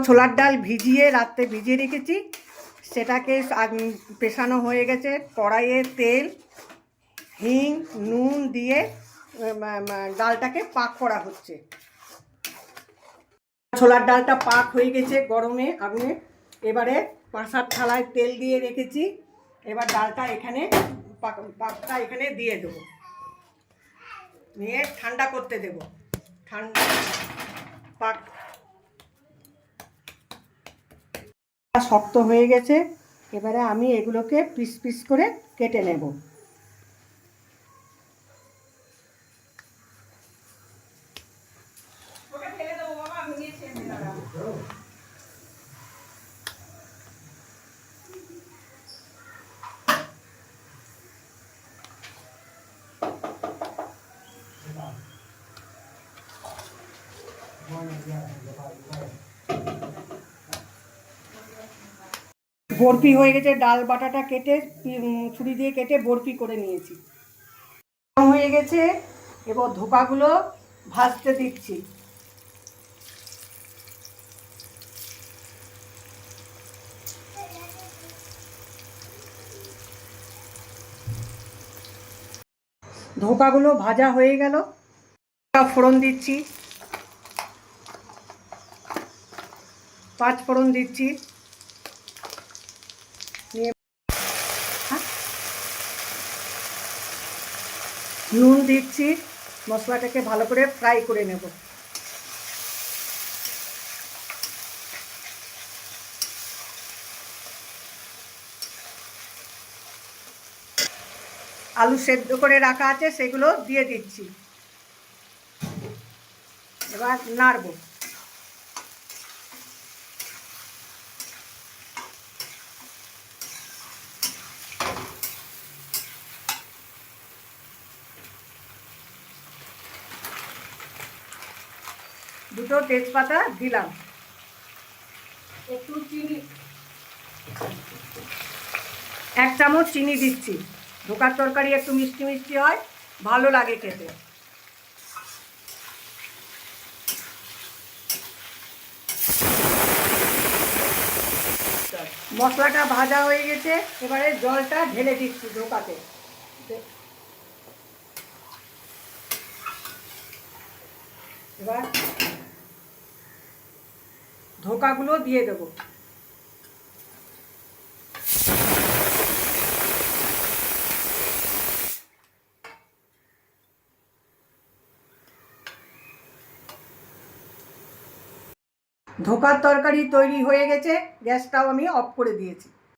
ছোলার ডাল ভিজিয়ে রাত্রে ভিজিয়ে রেখেছি, সেটাকে পেশানো হয়ে গেছে। কড়াইয়ে তেল, হিং, নুন দিয়ে ডালটাকে পাক করা হচ্ছে। ছোলার ডালটা পাক হয়ে গেছে গরমে আগুনে। এবারে পাঁচার থালায় তেল দিয়ে রেখেছি। এবার ডালটা এখানে পাকটা এখানে দিয়ে দেবো, নিয়ে ঠান্ডা করতে দেবো। ঠান্ডা পাক শক্ত হয়ে গেছে। এবারে আমি এগুলোকে পিস পিস করে কেটে নেব। বরফি হয়ে গেছে। ডাল বাটাটা কেটে ছুরি দিয়ে কেটে বরফি করে নিয়েছি। হয়ে গেছে। এবার ধোকাগুলো ভাজতে দিচ্ছি। ধোকাগুলো ভাজা হয়ে গেল। ফোড়ন দিচ্ছি, 5 ফোড়ন দিচ্ছি। নুন দিচ্ছি। মশলাটাকে ভালো করে ফ্রাই করে নেব। আলু সেদ্ধ করে রাখা আছে, সেগুলো দিয়ে দিচ্ছি। এবার নাড়ব। দুটো তেজপাতা দিলাম, একটু চিনি, 1 চামচ চিনি দিচ্ছি। ধোকার তরকারি একটু মিষ্টি মিষ্টি হয়, ভালো লাগে খেতে। মশলাটা ভাজা হয়ে গেছে। এবারে জলটা ঢেলে দিচ্ছি ধোকাতে। এবার ধোকাগুলো দিয়ে দেবো। ধোকার তরকারি তৈরি হয়ে গেছে। গ্যাসটাও আমি অফ করে দিয়েছি।